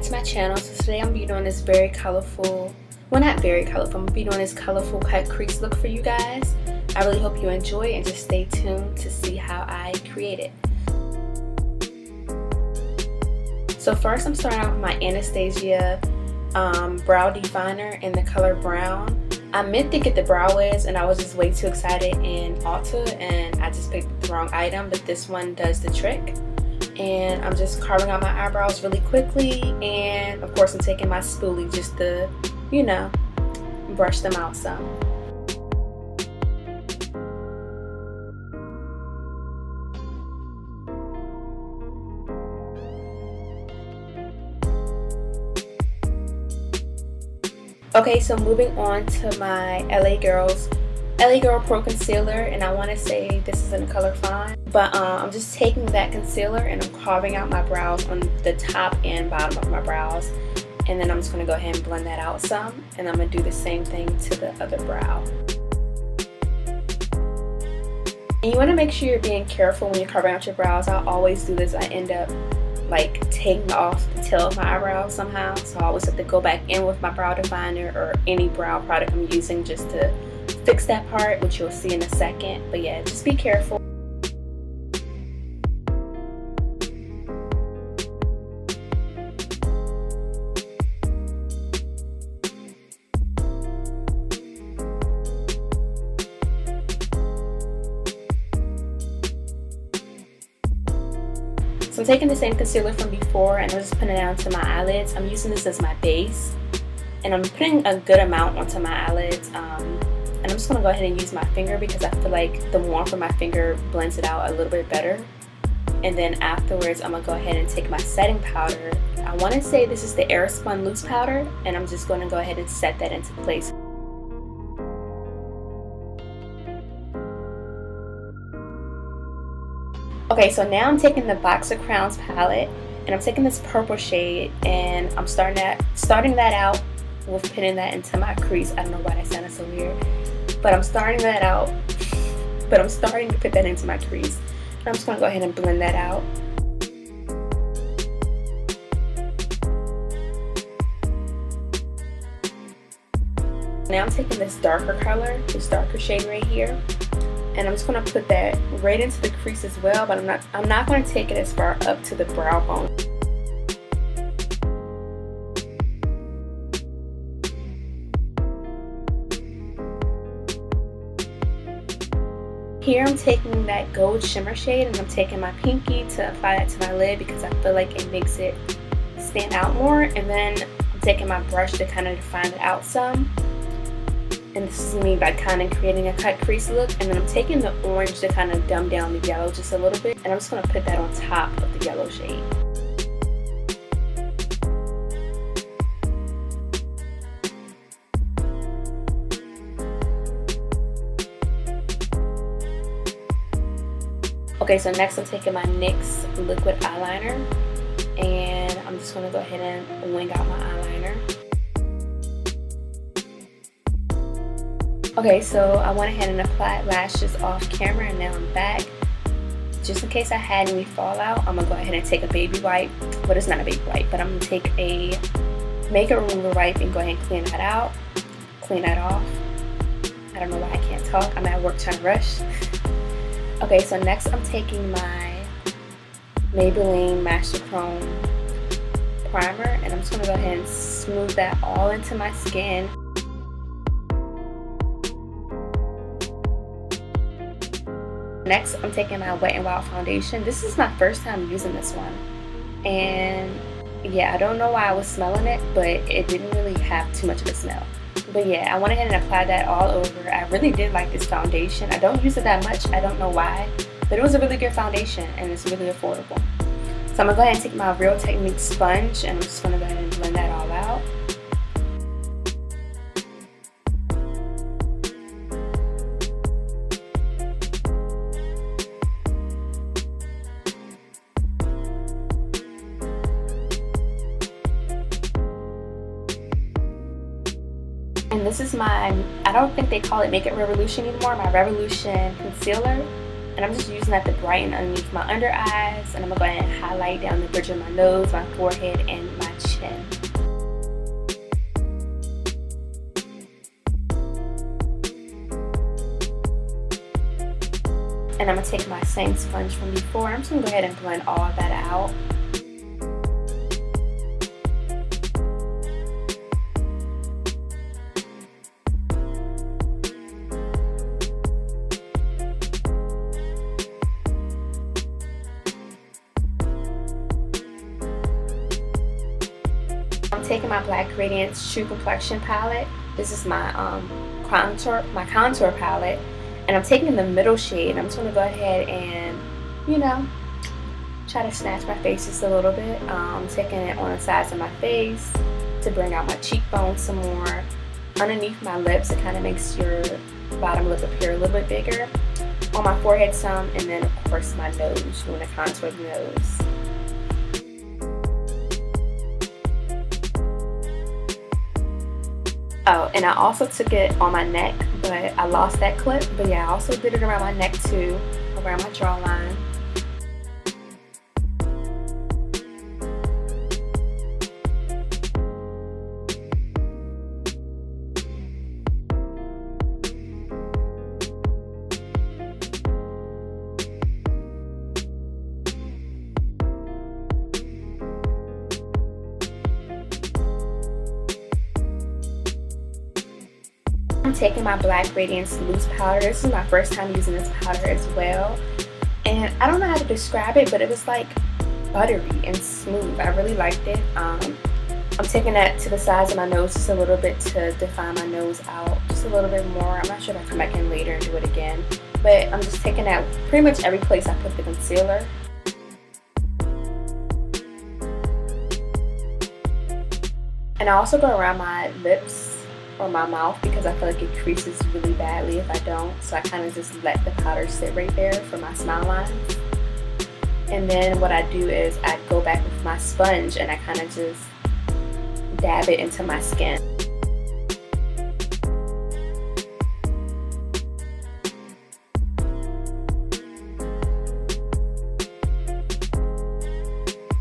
to my channel. So today I'm going to be doing this very colorful, well, not very colorful, I'm going to be doing this colorful cut crease look for you guys. I really hope you enjoy and just stay tuned to see how I create it. So first I'm starting out with my Anastasia brow definer in the color brown. I meant to get the brow wiz and I was just way too excited in Ulta and I just picked the wrong item, but this one does the trick. And I'm just carving out my eyebrows really quickly, and of course I'm taking my spoolie just to, you know, brush them out some. Okay, so moving on to my LA Girl Pro Concealer, and I want to say this is in the color Fine, but I'm just taking that concealer and I'm carving out my brows on the top and bottom of my brows, and then I'm just going to go ahead and blend that out some, and I'm going to do the same thing to the other brow. And you want to make sure you're being careful when you're carving out your brows. I always do this. I end up like taking off the tail of my eyebrow somehow, so I always have to go back in with my brow definer or any brow product I'm using just to fix that part, which you'll see in a second. But yeah, just be careful. So I'm taking the same concealer from before and I'm just putting it onto my eyelids. I'm using this as my base, and I'm putting a good amount onto my eyelids. And I'm just going to go ahead and use my finger because I feel like the warmth of my finger blends it out a little bit better. And then afterwards I'm going to go ahead and take my setting powder. I want to say this is the Airspun Loose Powder, and I'm just going to go ahead and set that into place. Okay, so now I'm taking the Box of Crowns palette and I'm taking this purple shade and I'm starting that out with putting that into my crease. I don't know why that sounded so weird, but I'm starting that out, but I'm starting to put that into my crease. And I'm just going to go ahead and blend that out. Now I'm taking this darker color, this darker shade right here, and I'm just going to put that right into the crease as well, but I'm not going to take it as far up to the brow bone. Here I'm taking that gold shimmer shade and I'm taking my pinky to apply that to my lid because I feel like it makes it stand out more, and then I'm taking my brush to kind of define it out some. And this is me by kind of creating a cut crease look, and then I'm taking the orange to kind of dumb down the yellow just a little bit, and I'm just going to put that on top of the yellow shade. Okay, so next I'm taking my NYX liquid eyeliner, and I'm just going to go ahead and wing out my eyeliner. Okay, so I went ahead and applied lashes off camera, and now I'm back. Just in case I had any fallout, I'm going to go ahead and take a baby wipe. Well, it's not a baby wipe, but I'm going to take a makeup remover wipe and go ahead and clean that out. Clean that off. I don't know why I can't talk. I'm at work trying to rush. Okay, so next I'm taking my Maybelline Master Chrome primer, and I'm just going to go ahead and smooth that all into my skin. Next, I'm taking my Wet n Wild foundation. This is my first time using this one, and yeah, I don't know why I was smelling it, but it didn't really have too much of a smell. But yeah, I went ahead and applied that all over. I really did like this foundation. I don't use it that much. I don't know why, but it was a really good foundation and it's really affordable. So I'm going to go ahead and take my Real Techniques sponge and I'm just going to go ahead and blend that all out. And this is my, I don't think they call it Makeup Revolution anymore, my Revolution concealer. And I'm just using that to brighten underneath my under eyes. And I'm going to go ahead and highlight down the bridge of my nose, my forehead, and my chin. And I'm going to take my same sponge from before. I'm just going to go ahead and blend all of that out. I'm taking my Black Radiance True Complexion palette. This is my contour palette, and I'm taking the middle shade. I'm just going to go ahead and, you know, try to snatch my face just a little bit. I'm taking it on the sides of my face to bring out my cheekbones some more. Underneath my lips, it kind of makes your bottom lip appear a little bit bigger. On my forehead some, and then of course my nose. You want to contour the nose. Oh, and I also took it on my neck, but I lost that clip. But yeah, I also did it around my neck too, around my jawline. I'm taking my Black Radiance Loose Powder. This is my first time using this powder as well. And I don't know how to describe it, but it was like buttery and smooth. I really liked it. I'm taking that to the sides of my nose just a little bit to define my nose out just a little bit more. I'm not sure if I'll come back in later and do it again. But I'm just taking that pretty much every place I put the concealer. And I also go around my lips or my mouth because I feel like it creases really badly if I don't. So I kind of just let the powder sit right there for my smile lines. And then what I do is I go back with my sponge and I kind of just dab it into my skin.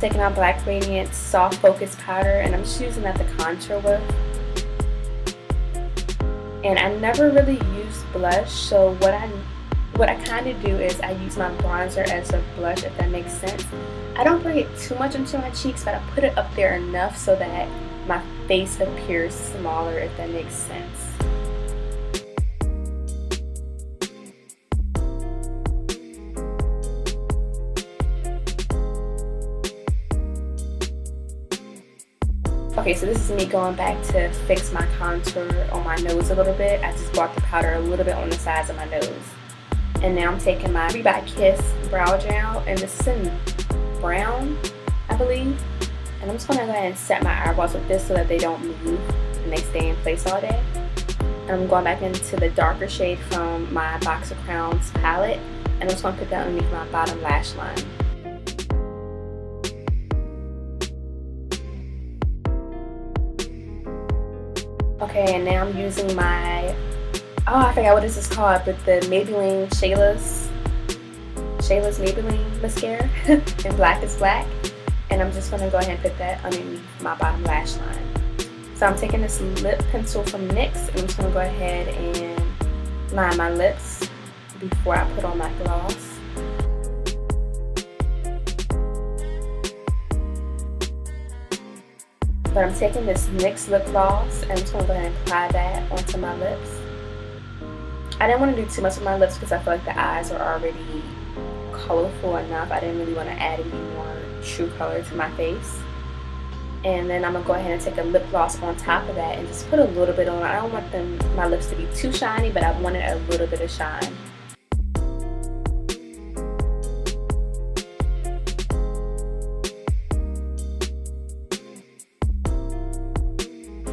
Taking my Black Radiance Soft Focus Powder, and I'm just using that to contour with. And I never really use blush, so what I kind of do is I use my bronzer as a blush, if that makes sense. I don't bring it too much into my cheeks, but I put it up there enough so that my face appears smaller, if that makes sense. Okay, so this is me going back to fix my contour on my nose a little bit. I just brought the powder a little bit on the sides of my nose. And now I'm taking my Reebok Kiss Brow Gel, and this is in brown, I believe. And I'm just going to go ahead and set my eyebrows with this so that they don't move and they stay in place all day. And I'm going back into the darker shade from my Box of Crowns palette, and I'm just going to put that underneath my bottom lash line. Okay, and now I'm using my, oh, I forgot what this is called, but the Maybelline Shayla's Maybelline mascara in Black is Black. And I'm just going to go ahead and put that underneath my bottom lash line. So I'm taking this lip pencil from NYX, and I'm just going to go ahead and line my lips before I put on my gloss. But I'm taking this NYX lip gloss, and I'm just going to go ahead and apply that onto my lips. I didn't want to do too much with my lips because I feel like the eyes are already colorful enough. I didn't really want to add any more true color to my face. And then I'm going to go ahead and take a lip gloss on top of that and just put a little bit on. I don't want my lips to be too shiny, but I wanted a little bit of shine.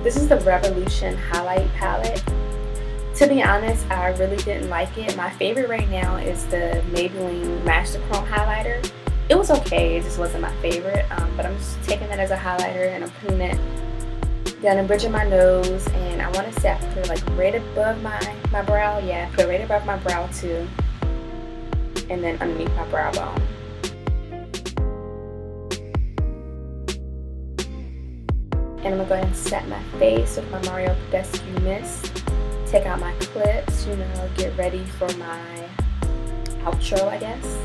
This is the Revolution highlight palette. To be honest, I really didn't like it. My favorite right now is the Maybelline Master Chrome highlighter. It was okay, it just wasn't my favorite, but I'm just taking that as a highlighter and I'm putting it down the bridge of my nose, and I want to say I put it like right above my brow. Yeah, put it right above my brow too, and then underneath my brow bone. And I'm going to go ahead and set my face with my Mario Badescu Mist. Take out my clips, you know, get ready for my outro, I guess.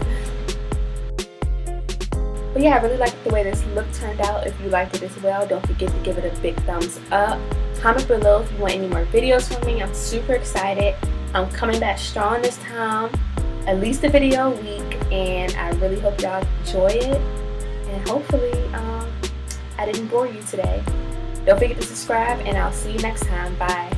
But yeah, I really like the way this look turned out. If you liked it as well, don't forget to give it a big thumbs up. Comment below if you want any more videos from me. I'm super excited. I'm coming back strong this time, at least a video a week, and I really hope y'all enjoy it. And hopefully I didn't bore you today. Don't forget to subscribe, and I'll see you next time. Bye.